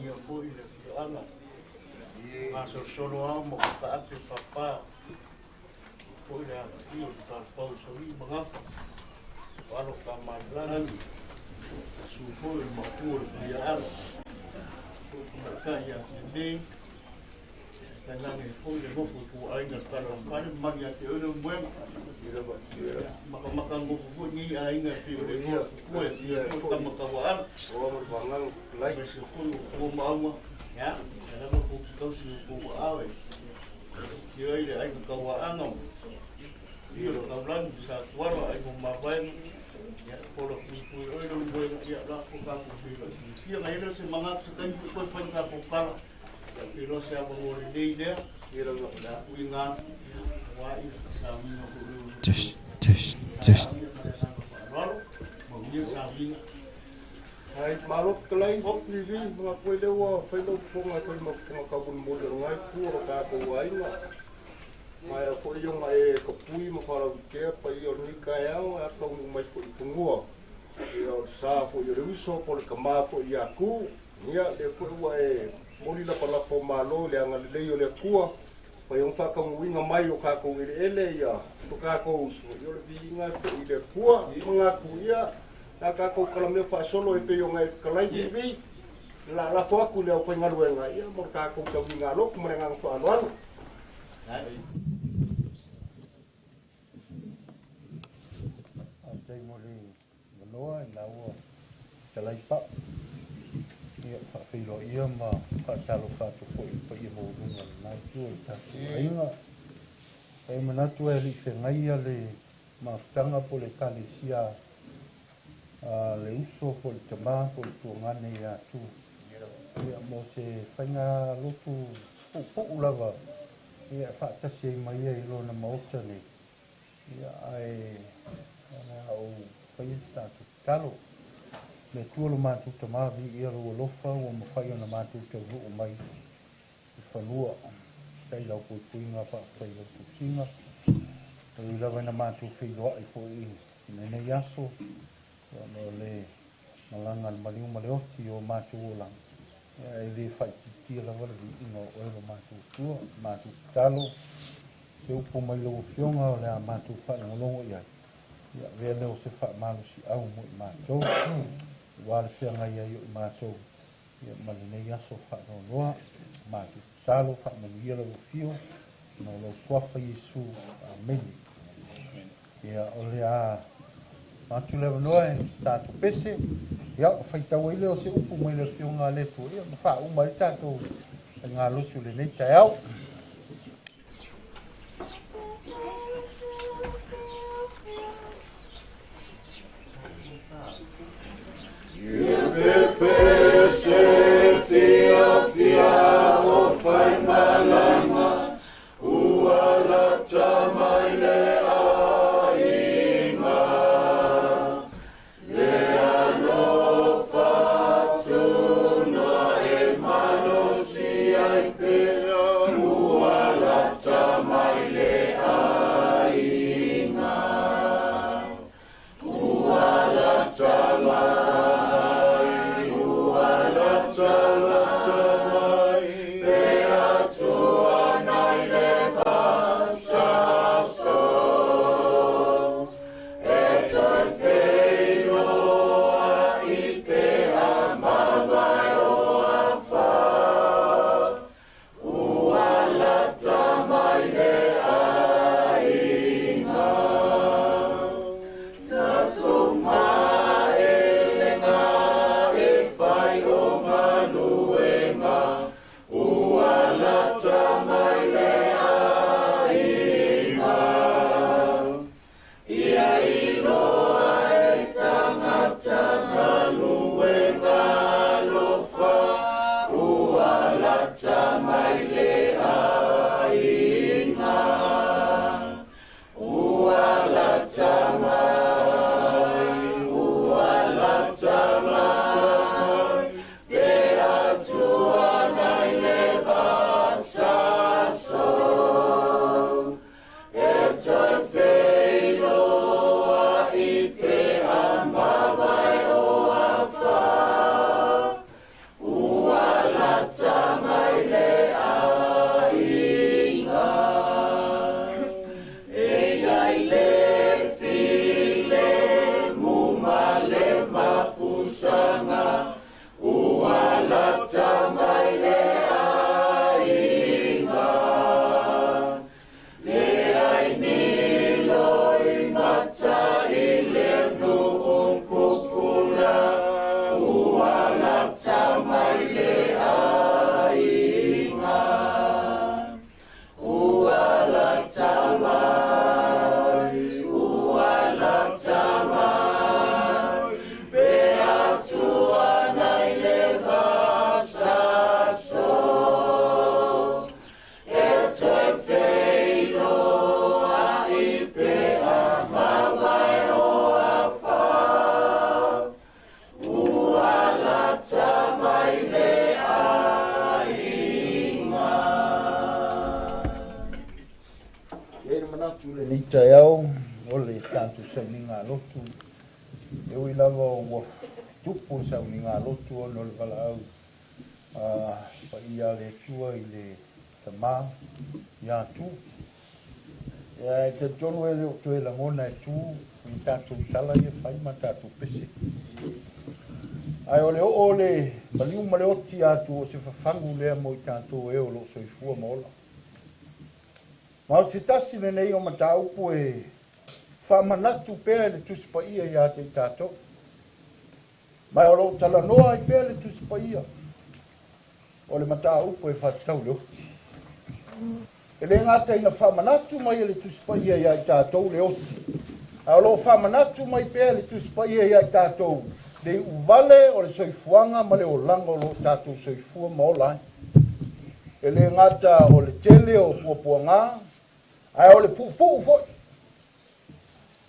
ia po i le fianga. Maso solo au mo ka ate papa. Po i le anga fio ka pau so i mangapa. Walo ka malani. Supo i mapur ia ala. Po ka ia nei. Kanange po i le mofu ku ainga kala kare magi ate ora muenga. Maka mofu po ni ainga fio le ia ku ia po ka makawa. O mo bangang lai se ko mauma. Ya, era mo po ko si po awe. Yo ile ai ko kawaanga. Yo ka blan sa tuara ai mo mawen. Ya, por lo que fui hoy no voy a ir a la poca posible. Y en ahí se mangan se caen por cuenta poca. Y no se ha por la idea, y era la cuina. Guay, sabino por. Just. Ai malo klei hop livi mga pwede wa pwede po nga pwede makabun mo ng ngai puro ka ko ai nga mai ko yung mai ko pui mo para ke pa yo ni ka eu ato mai ko tungua yo sa ko yo ruso por kama ko yaku nia de ko wa moli la pala po malo le anga le yo le kua pa yung fa ka winga mai o ka ko ele ya to ka ko yo le vinga ko ile kua mga kuya ka ko kala me fa solo e pe yo ngai kala vi la fo ku le o penga luenga ia mo ka ko ka winga lo ku menga fa anuan ai mori loa la o kala pa ia fa filo ia ma fa talo fa to fo pa ia mo lunga na tu ta ainga e mana tu e li fe ngai ale ma ftanga po le kalesia le uso po le tama po le tuangane ia tu ia mo se whainga lotu po ulava ia whaatasi ai mai ai lo na maota ne ia ai ana o whaia statu talo le tuolo mātu tama vi ia lo lofa o ma whaia na mātu te ruu mai i whanua kai lau po puinga whaapai lau tu singa i lawa na mātu whiloa i fo i nene yaso no le malanga maliu maleoti o mātu o lang e le whaititia la wala li ino o ero mātu tua mātu talo se upo mai lau fionga o le a mātu whanangolongo ia ia vea leo se wha malu si au mo i mātou wale whianga ia i mātou ia malene yaso whanongoa mātu talo whamanuia lau fio no lau swafa Yesu amen ia o le a matu le noa e tatu pese ia o faitau ai leo se upu mai le fionga le tu ia ma wha umari tatu ngā lotu le nei tai au pese fia o whaingalanga ua la tamai le Sa manatu le ni taiao o le tantu sauninga lotu e ui lava o tupu sauninga lotu o le valaau pa ia le tua i le tamā ia tu ia te tonu e le o tue langona e tu i tātou tala i e whai ma tātou pese ai o le o le maliu ma le oti atu o se whawhangu lea mo i tātou e o lo soifua ma ola ma o se tasi le nei o mata upu e whamanatu pēr le tuspa ia i ate i tātou. Mai o lo tala noa i pēr le tuspa ia. O le mata upu e whatau le oti. E le ngata ina whamanatu mai le tuspa ia i tātou le oti. A o lo whamanatu mai pēr le tuspa ia i tātou. Le uvale o le soifuanga ma le o lango lo tātou soifua ma o lai. E le ngata o le tele o puapuanga. Ai o le pupu foi.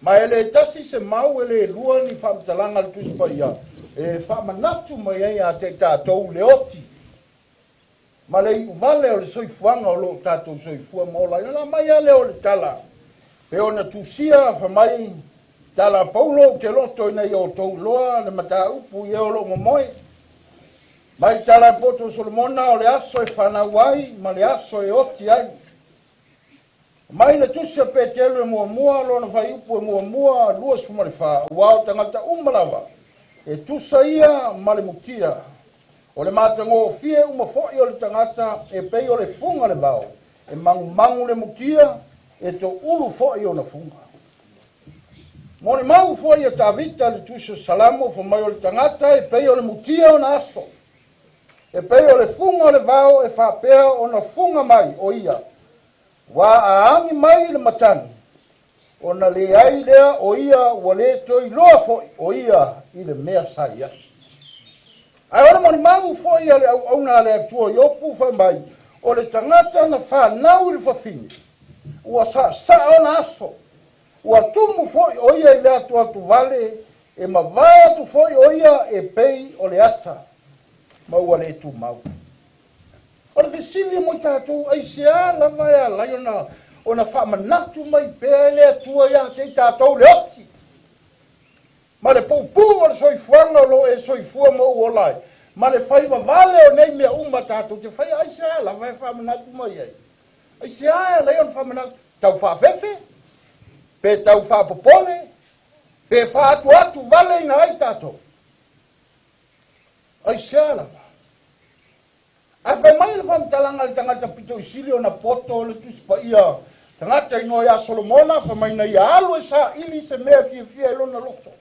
Ma ele tasi se mau ele lua ni whamtalanga le tuspa ia. E whamanatu mai ai a te tātou le oti. Ma le uvale o le soifuanga o lo tātou soifua maola. Ina mai ale o le tala. Pe ona tusia whamai tala paulo te loto ina i o tau loa le mata upu i o lo momoe. Mai tala poto Solomona o le aso e whanauai ma le aso e oti ai. Mai le tusia pe telu e mua lo na vai upu e mua lua sumare fa wao tangata umalawa e tusa ia male mutia o le matango fie uma foi o le tangata e pei o le funga le bao e mangu le mutia e to ulu foi o na funga mo le mau foi e tavita le tusia salamo fo mai o le tangata e pei o le mutia o na aso e pei o le funga o le bao e fa pea o na funga mai o ia wa aangi mai le matani o na le ai lea o ia wa le toi loa foi o ia i le mea saia ai ora moni mau foi ale au na le atua i opu fa mai o le tangata na whanau i le whawhini ua sa ona aso ua tumu foi o ia i le atua tu vale e mawai atu foi o ia e pei o le ata maua le tu mau o le fesili mo tātou ai sea lava ea lai ona whamanatu mai pēle atua ia te tātou le oti. Ma le poupu o le soifuanga o lo e soifua mo o lai. Ma le whaiva vale o nei mea uma tātou te whai ai sea lava e whamanatu mai ai. Ai sea ea lai on whamanatu tau whawhewe, pe tau whapopole, pe whaatu atu vale ina ai tātou. Ai sea lava. Ai whai mai le whamtalanga le tangata pito i sili o na poto le tuspa ia. Tangata ino ia Solomona, whai mai na ia alu e sa ili se mea fia elona loto.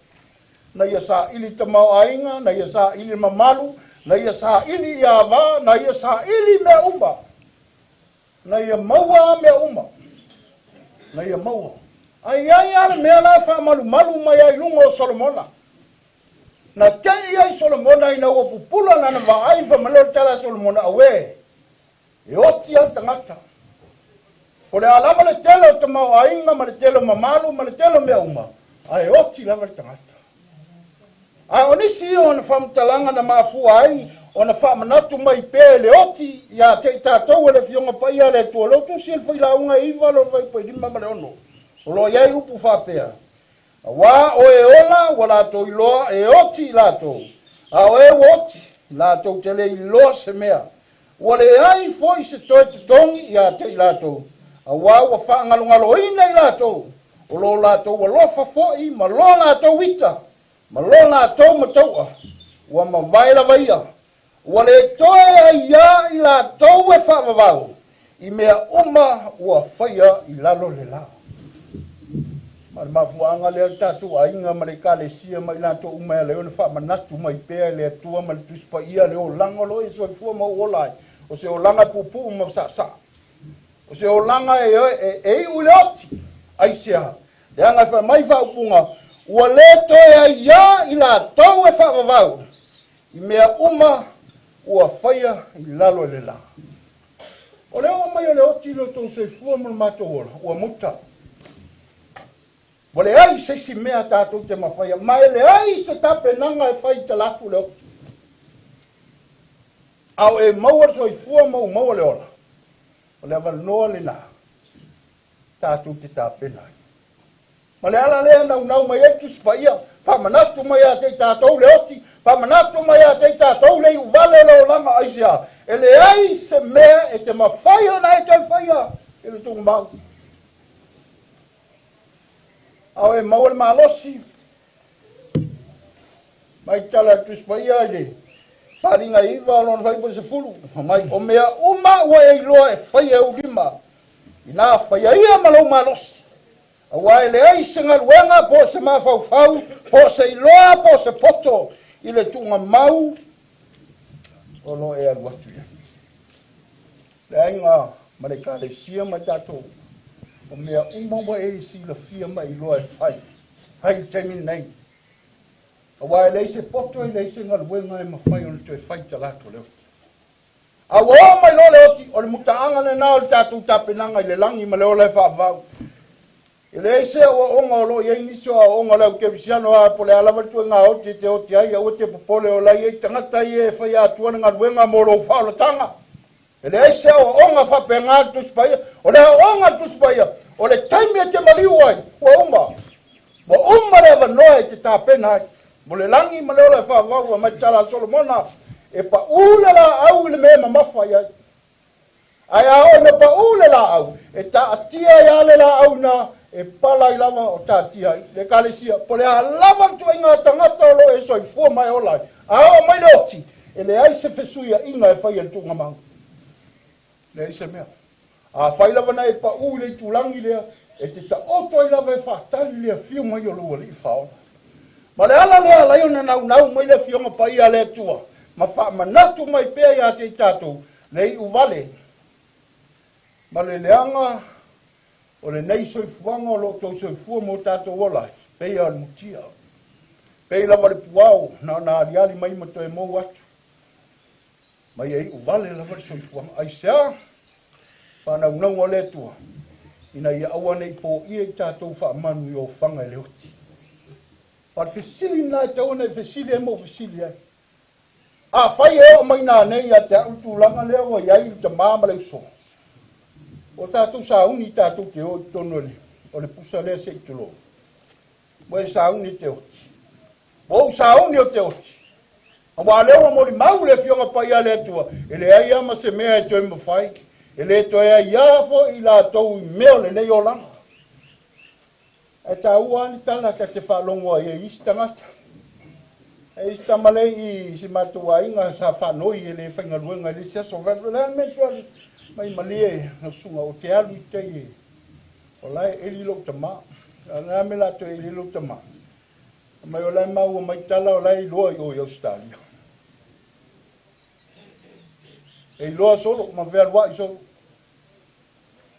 Na ia sa ili tamau ainga, na ia sa ili mamalu, na ia sa ili iava, na ia sa ili mea uma. Na ia maua mea uma. Na ia maua. Ai ale mea la wha malu mai ai lungo o Solomona. Na tei ai Solomona ina ua pupula na wa ai fa malor tala Solomona awe. E oti al tangata. O le alama le telo te mau ainga, ma le telo mamalu, ma le telo mea uma. Ai oti lava le tangata. Ai onisi o na whamtalanga na mafua ai, o na whamanatu mai pē le oti, ia te tātou le fionga pai a le tua lotu, si el whailaunga iwa lo vai pai lima ma le ono. O lo iai upu whapea. Wa o e ola wa lato iloa e oti lato a o e oti lato tele iloa se mea wa le ai foi se toi tongi ia te lato a wa whaangalungalo ina i lato o lo lato wa lofa foi ma lo lato wita ma lo lato mataua wa ma vaila vaia wa le toe ia i lato e whaamavau i mea uma wa whaia i lalo le lao. Ma mafuanga le tatu ainga ma le kalesia mai lato uma le ona fa manatu mai pe le tua ma le tuspa ia le o langa lo e so fu ma o lai o se o langa pupu ma sa o se o langa e uloti ai sia le anga fa mai fa punga o le to ia i la to e fa vau i mea uma o faia i lalo le la o le o mai le oti lo to se fu ma mato o muta. Wale ai se si mea tātou te mawhaia. Mai le ai se tape nanga e whai te latu leo. Au e maua so i fua maua le ola. O le aval noa le nā. tātou te tāpena. Ma le ala lea nau mai etu spaia, whamanatu mai a te tātou le osti, whamanatu mai a te tātou le uvale lo langa aisia. E le ai se mea e te mawhai o na e te whaia, e le tungu mau. Au e mau le malosi, mai tala tu spaia e le, wharinga iwa alon whaipo se fulu, mai o mea uma ua e iloa e whaia u lima, i nā whaia ia malau malosi. Awai le ai se ngaluenga po se mawhauwhau, po se iloa, po se poto, i le tunga mau, o lo e aluatu ia. Le ai ngā mareka le sia mai tātou, o mea umawa e si la fia mai iloa e whai, hai temi nei. Awai le se poto i le se ngaluenga e mawhai ona tu e whai talato leo. Awa o mai lo leoti, o le mutaanga le nao le tātou tapenanga i le langi ma leo le whaavau. E le se o onga lo ye iniso o onga le ke visiano a pole ala tu nga o te o te ai o te popole o lai e tangata e fai atu nga wenga mo lo fa lo tanga. E le se o onga fa penga tu spai o le onga tu spai o le time te maliu ai o uma. Mo uma le va noi te ta pena mo le langi ma le fa va ma tala solomona e pa ula la au le me ma fa ia. Ai a o me pa ula la au e ta atia ia le la au na e pala I lava o tātia, le kalesia, po le a lava tu inga tangata lo e soi fua mai o lai. A o mai le oti, e le ai se fesuia inga e whai tu ngamang. Le ai se mea. A whai lava na e pa u le tulangi lea, e te ta oto I lava e whaatali lea fio mai o lua li whaona. Ma le ala lea lai ona nau mai le fionga pa ia le tua. Ma wha manatu mai pea ia te tātou, le I uvale. Ma le leanga, o le nei soifuanga o lo tau soifua mo tātou olai, pei al mutia. Pei lava le puao, na aliali mai mato e mou atu. Mai ei uvale lava le soifuanga. Ai sea, whanau nau o le tua. Ina ia aua nei po ia I tātou whaamanu I o whanga e le oti. Par fesili na e tau nei fesili e mo fesili ai. A whai e o mai nā nei a te autu langa lea o iai I te māma le uso. O tātou sauni tātou te o tono le, o le pusa lea se itulo. Mo e sauni te oti. Mo sauni o te oti. A wā leo mo li mau le fionga pa ia le tua. E le ai ama se mea e toi mawhai. E le toi ai iafo I la tau I meo le nei o langa. E tā uani tala ka te whalongo e isi tangata. E isi tamalei I si matua inga sa whanoi e le whaingaruenga le sia so vele me tuali. Mai malie na sunga o te alu te e. O lai e li lo tama. Nga me la to e li lo tama. Mai o lai mau o mai tala o lai loa I o Australia. E loa solo, ma vea lua I solo.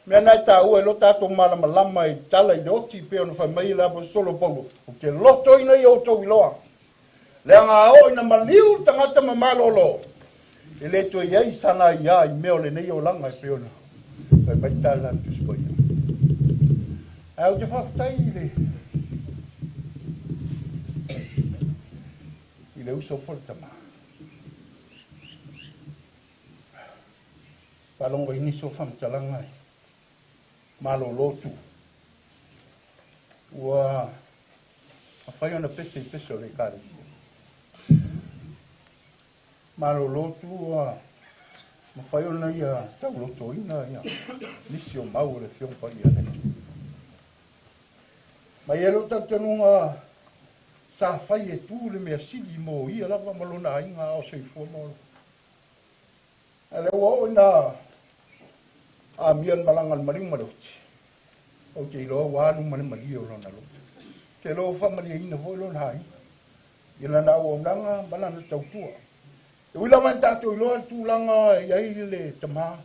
Mea nai tā ua e lo tātou malama lama I tala I oti pe ona whai mai la po solo polo. O te loto ina I o tau I loa. Lea ngā o ina maliu tangata ma malolo. E le to iai sana ia I meo le nei o langa I peona. Pai mai tala tu spoia. Au te whaftai I le uso portama. Palongo iniso whamtalanga I. Malo lotu. Ua a whai ona pese I pese o le kāresia. Malo lotu ma whai ona ia tau loto ina ia nisi o mau le whiongpa ia netu. Mai e lo tatanunga sa whai e tū le mea sili mo ia lava malona inga o se fua mo. E le o ina a mian malangan maring maloti. O te iloa wānu mani mali o lona lotu. Te lo whamali e ina hoi lona hai. Ila na o nanga malana tautua. E wila man tātou iloa tūlanga e ai le tamā.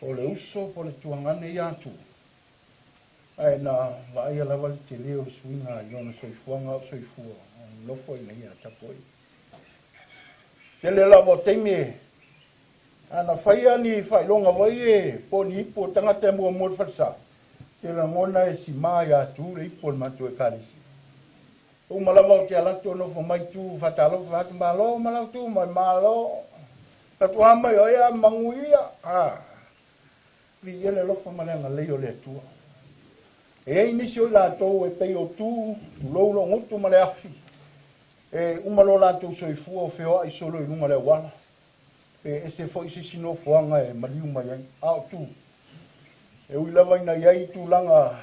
O le uso po le tuangane I atu. Ai na vai ala wali te leo suinga I ona soifuanga o soifua. Nofo I nei a tapoi. Te le lavo teime. Ana whaia ni whailonga vai e po ni ipo tangata mua mua whatsa. Te la ngona e si mai atu le ipo le matu e karisi. O malawa o te alato no fo mai tu fatalo fat malo malo tu mai malo. Tatu ama yo ya manguia. Ah. fli ele lofa malenga leo le tua. E inisi o lātou e pei o tu loulo ngutu ma le afi. E umalo lātou soifua o wheo ai solo i lunga le wala. E se fo isi sino fuanga e maliuma iai. Ao tu. E uilawa ina iai tu langa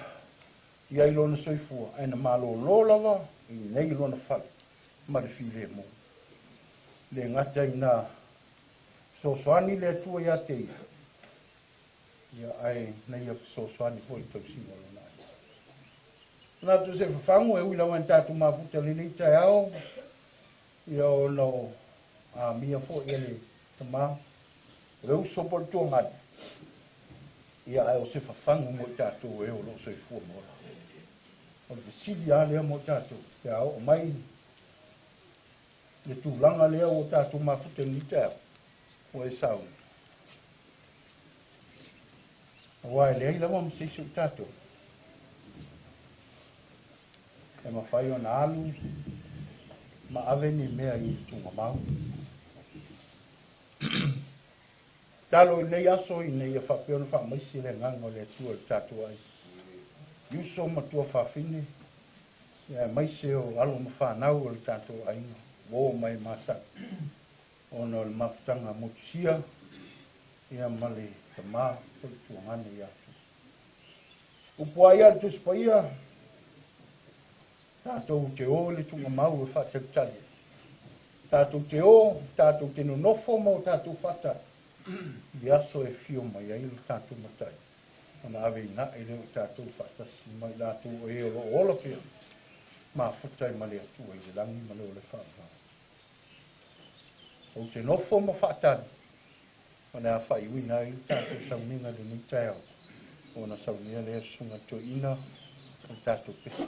iai lona soifua. Aina malo lo lava i nei lona fale. Ma le file mo. Le ngata ina sosoani le tua ia te ia. Ia ai nei a sosoani fo i tausinga lona. Nā tu se whafangu e uila wan tātu mafuta le nei tai au. Ia o no a mia fo ia le tamā. Reu sopo le tua ngani. Ia ai o se whafangu mo tātu e o lo soi fua mora. O le whisili a lea mo tātu. Ia o mai le tūlanga lea o tātu mafuta le nei tai au. O e sauni. Wa lea ila wa mseisu tātu. E mawhai o na alu, ma ave ni mea i tunga mau. Talo nei aso i nei a whapeo na whamaisi le nganga le tua le tātua ai. Iuso matua whawhine, ia maise o alo ma whanau o le tātua ai, wo mai masa. Ono le mafutanga motusia, ia male te maa, o le tuangane i atu. Upuai atu spaia, tātou te o le tunga mau e whātautali. Tātou te o, tātou te nonofo mo tātou whata. I aso e fio mai ai le tātou matai. Ona ave ina e leo tātou whatasi mai tātou e o ola pia. Mā whutai ma le atu e le langi ma leo le whātau. O te nofo mo whātani. Ona a whai wina i tātou sauninga le ni tai au. Ona sauninga le sunga to ina. O tātou pesi.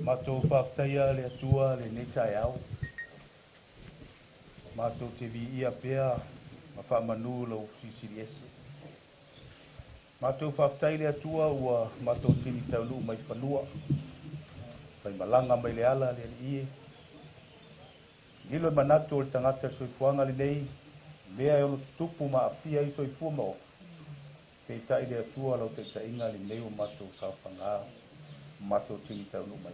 Mātou whaftaia le atua le netai au. Mātou te vi ia pea ma whamanu lau sisiri ese. Mātou whaftai le atua ua mātou tini taulu mai whanua. Pai malanga mai le ala le ie. Nilo manatu o le tangata soifuanga le nei. Mea e ono tutupu ma afia i soifua mo. Pe tai le tua lo te tainga le nei o matou whawhanga, matou tini tau no mai.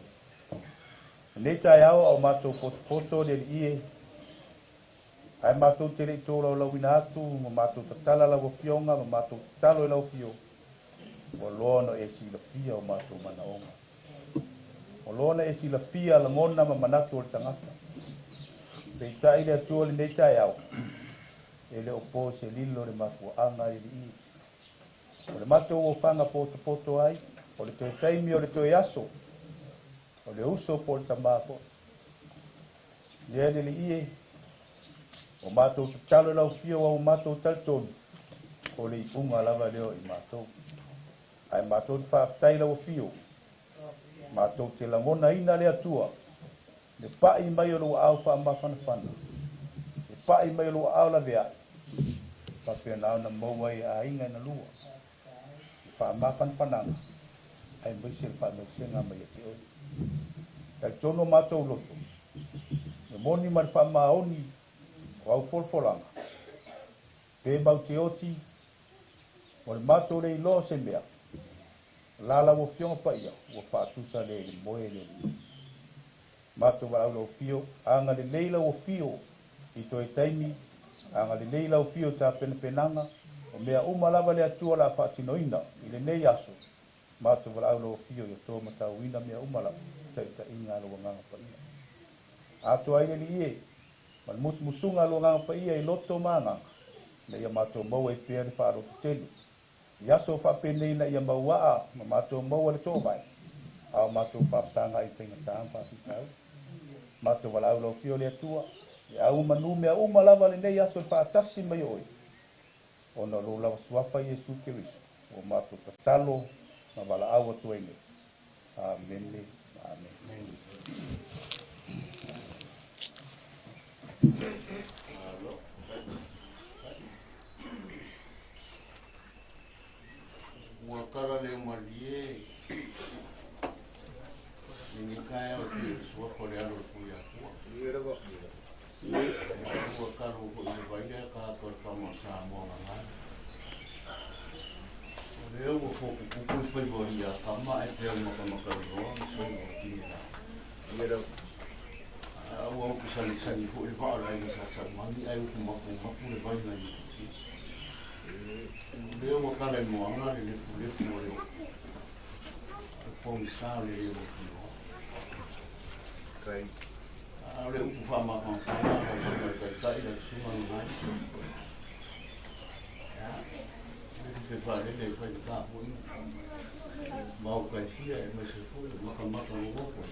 Nei tai au au matou poto le ie, ai matou te le tōra o lawina atu, ma matou tatala la fionga, ma matou tatalo e lau fio, o lono e si la fia o matou manaonga. O lona e si la fia la ngona ma manatu o le tangata. Pe tai le atua le nei tai au, e le opo se lilo le mafuanga e li ie. O le matou o whanga poto ai, o le toe taimi o le toe aso, o le uso po le tamafo. Le le ie, o matou tatalo lau fio au matou taltonu, o le ipunga lava leo i matou. Ai matou te whaafitai lau fio, matou te langona ina le atua, le pai mai o lua au whaamawhanawhana, le pai mai o lua au la vea, papea nao na mauai a inga na lua. Whaamawhanawhananga, ai mwese le whaamawhenga mai a te oi. Kai tono matou loto, le moni mari whaamaoni, o au folfolanga, pe mau te oti, o le matou le ilo se mea, lala wo fionga pa ia, wo whaatusa le moe le li. Matou wa au lau fio, anga le leila wo fio, i toi taimi, anga le leila wo fio ta penanga, o mea umalava le atua la whaatinoina, i le nei aso, matou wa au lau fio, i tō matau ina mea umalava, ta inga lo nganga pa ia. Ato ai le li ie, man musunga lo nganga pa ia, i loto maanga, na ia matou maua i pēr i whaaro tutelu. Ia so whapene na ia mauaa, ma matou maua le tō mai. Ao matou whaptanga i penga tāng whapitau. Matou wala au lau fio le atua. E au manu mea umalava le nei aso i whaatasi mai oi. Ona lo lawa suafa Iesu Kirisu. O matou tatalo, ma wala au atu ene. Amen. Amen. Wakara le malie ni kaya o te sua kore alo puia kua wakara o le vaia ka ko kama sa mo nga le o ko ku foi boria kama e te mo kama ka ro so no kina era o ku sali ko le va la sa sa mani ai ku mo ku le vaia ni leo wakala e moanga le fulefu o leo pongisa o leo kai a leo ufama kampana kai kai la suma no mai ya le fale le fai ka po mau kai sia e me se fu maka no ko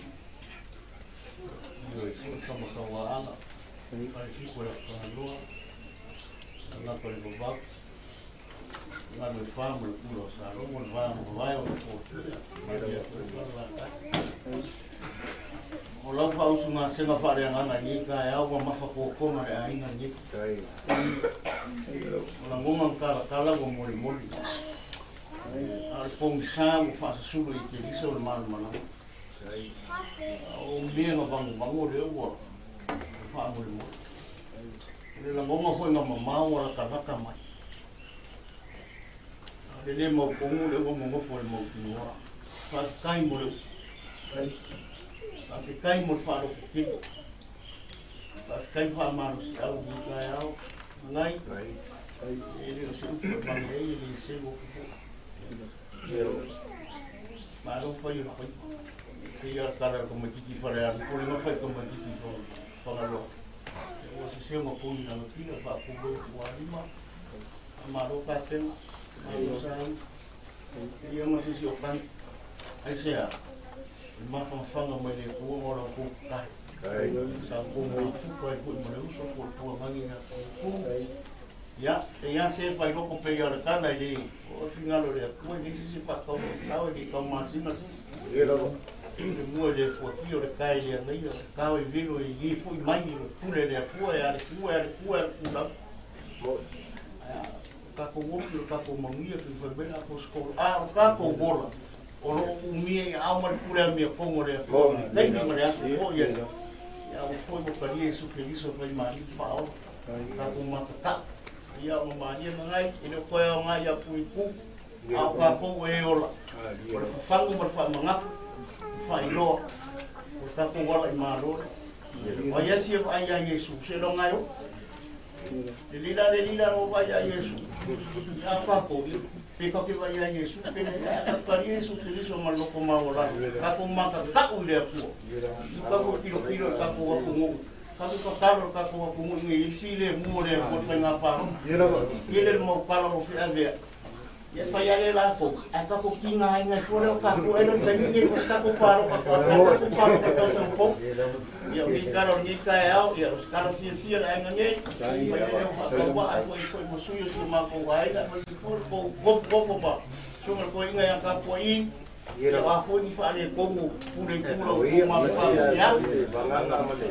yo e kama kawa ai si ko la loa na ko le baba la me famo le culo sa lo mo vai o o la fa usu na se na fare ana ni ka e au ma fa ko ko ma ai na ni kai o la ngoma kala go mo mo al pong sa mo fa su lo i ke iso le mal mana kai o me no bango le o fa mo mo le ngoma foi na mama o la ka mai le mo pongo le mo fo le mo tinoa fa kai mo le fa kai mo fa lo ki fa kai fa ma no sa o ni kai au ngai ele o se ko pa le ele se mo pero ma lo fa yo fa que ya cara como tiki fa le ko le fa como tiki fa lo o se mo ko ni no tino fa ko ko alima ma lo ka tem ia masih si okan ai sea ma fanga mai le ko ora ko ka sa ko mo fu ko ko mo le uso ko mangi na ko ya se fai lo ko pe ya kana le o finalo le ko ni si fa ko ka o di ko ma si na si era le mo le fo tio le kai le nei ka o vino i fu mai fu le ko ya ku na kako wopi o kako mangia ki whabena ko skola. O kako bola. O lo umie au mari pura mea pongo rea pongo. Teimi mare asu ko ia. Ia o foi mo kari e suke liso fai mani whao. Kako matata. Ia o mani e mangai. Ine koe o ngai a pui pu. au ka ko e ola o fangu ma fa manga fa ilo o ka ko wala I malo o yesi o ai ai Yesu se lo ngayo le lila o vai ai Yesu ya ka ko pe ka ke vai ai Yesu pe ka ka Yesu te liso ma lo ko ma ola ka ko ma ka u le ko ka ko kilo ka ko ko mo ka ko ka ko mo ngi si le mo le ko fa nga pa ele mo pa lo fi ave ya fayale la ko aka ko kinga nga ko le ka ko elo ka ni ko sta ko paro ka sa ko ya mi karo ni ka ya os karo si ra nga ni ya ko ba ko mo suyo si ma ko ai na ko ba so mo ko inga ya ka ko ya wa ko ni fa le ko mo Puleitu Leula Tapuai ya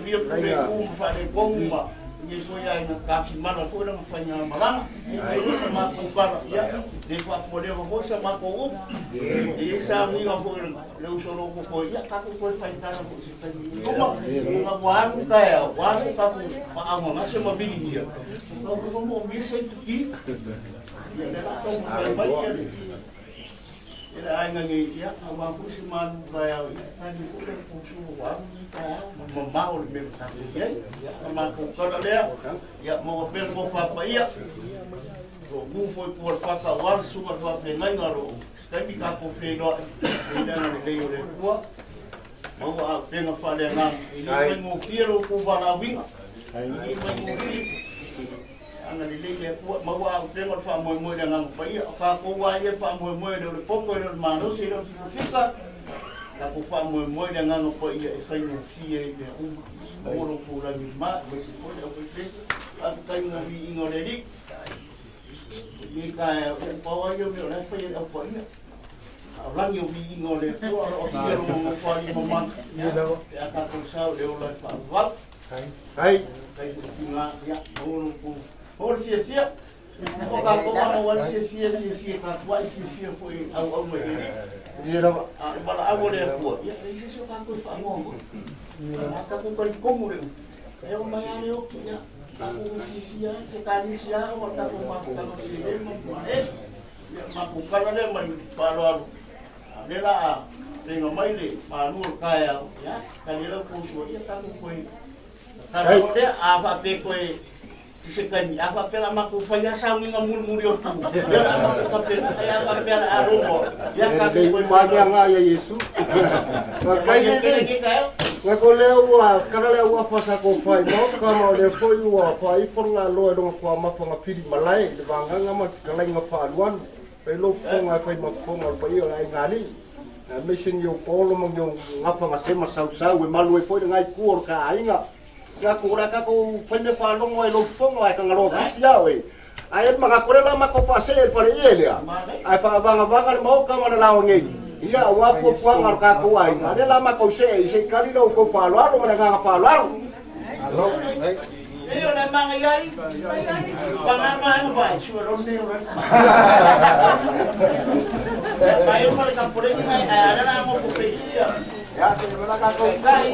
dia Puleitu fa le ko mo ni ko ya na ka si mana ko na fa nya malanga ni sama ko para ya de fa fo de ko sama ko e sa mi ga ko le uso ko ya ka ko fa ta na ko si ta ni ko ma ga wa ka ya wa ka ko fa amo na se mo bi ni ya ko mo mi se tu ya na to ba ya ira ai ngi ya ma ko si man ba ya ni ko le ko su wa ni ka ma ma o me ka ya ma ko ka le ya mo pe ko fa pa ya ro mu foi por fa ka war su ma fa pe ngai ngaro ska mi ka ko fe do ida na le yo le ko ma wa pe na fa le na ile mo fiero ko va la winga ai mo ana lele ko mawa tengo fa mo dengan pai fa ko wa ye fa mo de poco de mano se lo fica la ko fa mo dengan pai e fa no fie de oro pura misma me se pode o pe a kai na vi ingole dik ni ka o pa wa yo me la fa ye o pai orang yo vi ingole ko o fie mo fa ni mo man ya ka ko sa de o la fa wa kai nga ya oro ko Por sia o ka ko ma wa sia ka wa sia foi au mo de Ira bala agora ko ya isi ka ko fa mo aka ko ko mo le e o mai ale o ya ka ko sia se ka ni sia o ka ko ma ko no si le mo ya ma ko ka le ma pa lo le la tengo mai le ma lu ka ya ka le ko so ya ka ko ka te a fa pe ko sekali apa pela maku fanya sawi ngamul murio tu ya ama ko pela ya apa pela arumo ya ka ko manya nga ya Yesu kaya ni ko lewa kana lewa pasa ko fai no kama le foi wa fai fonga lo do ko ma fonga fili malai de banga ngama kala nga faluan pe lo fonga fai ma fonga pa yo ai ngali mission yo polo mo yo ngapa ngasema sau e malu e foi ngai ku ka ainga ya kura ka ko pende fa longo e lo fongo ai ka ngalo bisia we ai ma ka la ma ko pase e fa ele ai fa banga mo ka ma la ngi ia wa fo ngar ka ko ai ma la ma ko se kali lo ko fa lo ma nga fa lo alo e yo na ma ai banga ma no vai su ro ne ro ai yo ma ka por ni ai ara na mo ko pe ya se me la ka ko kai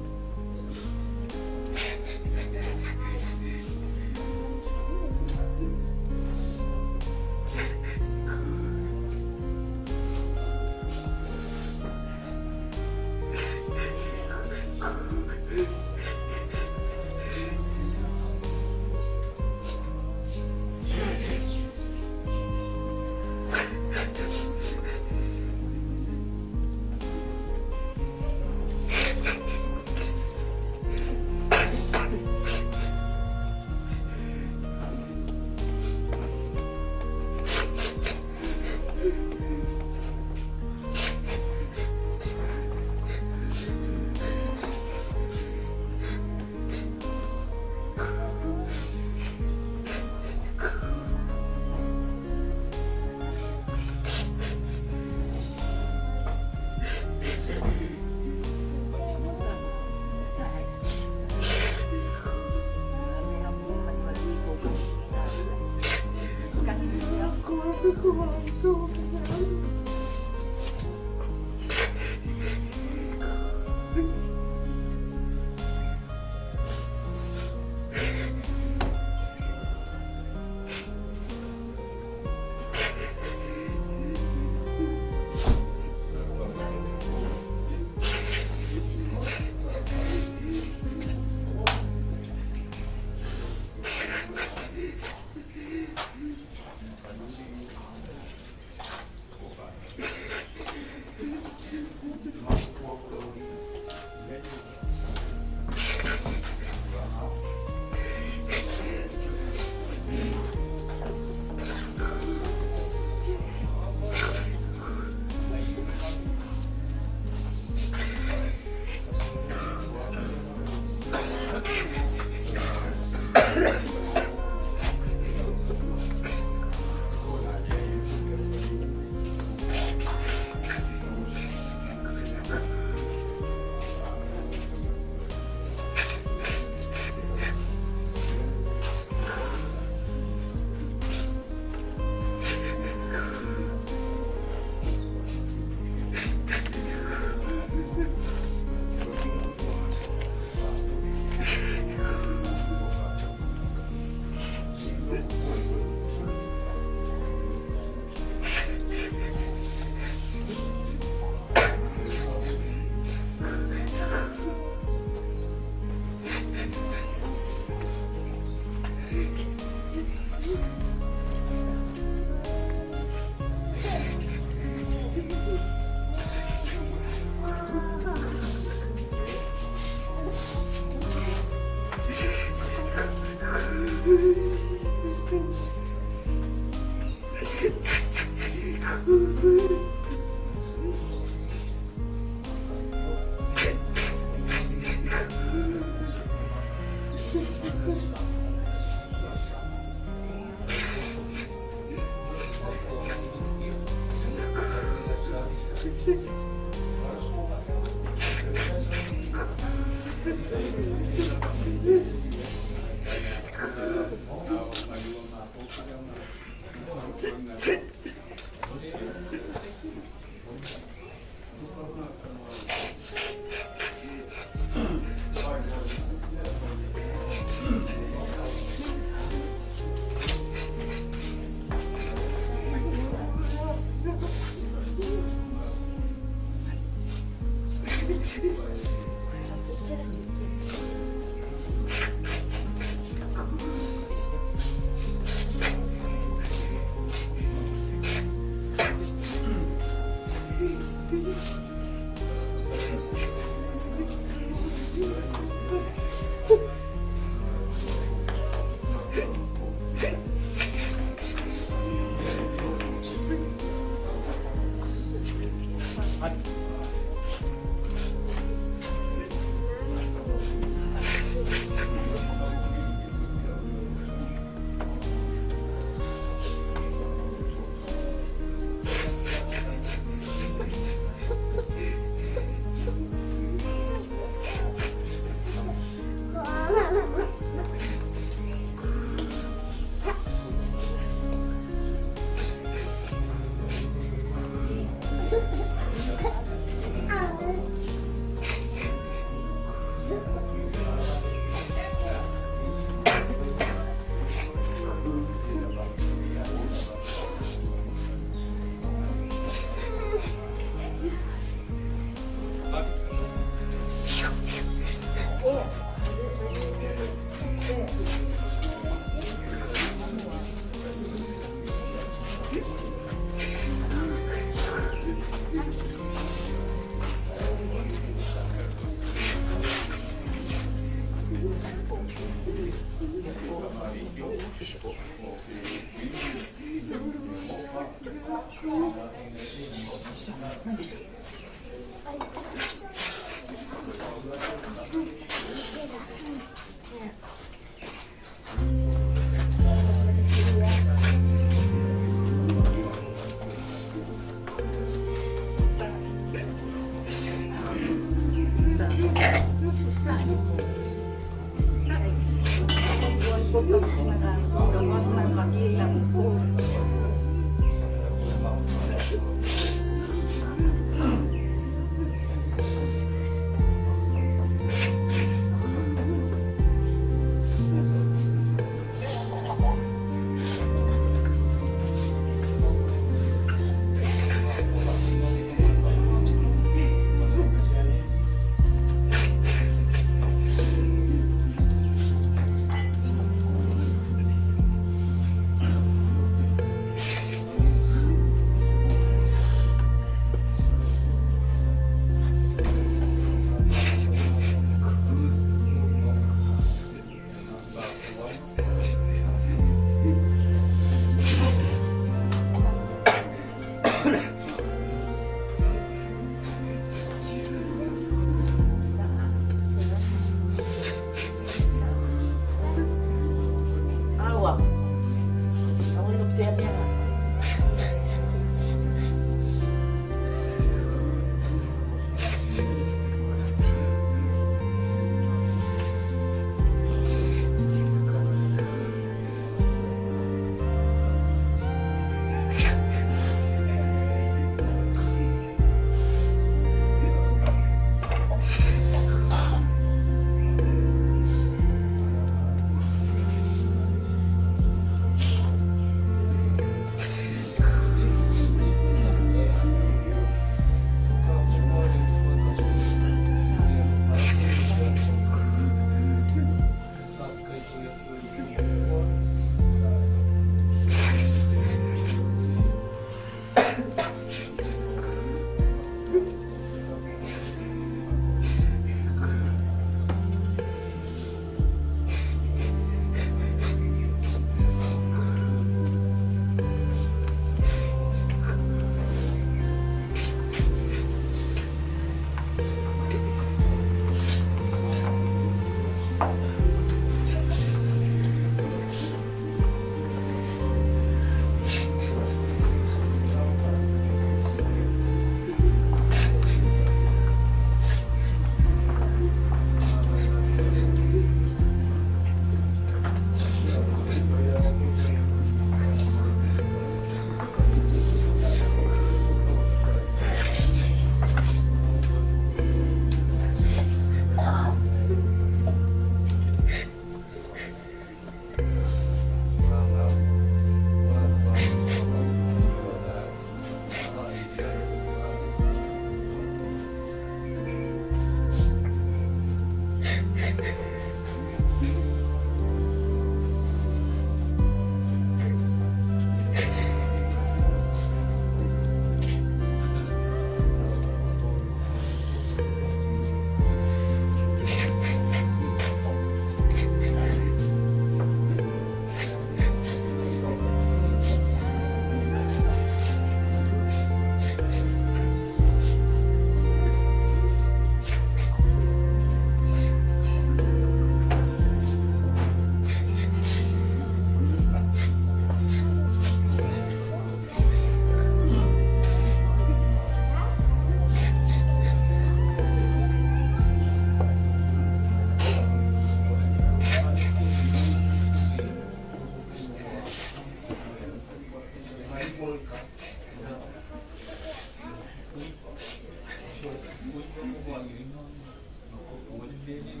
Lili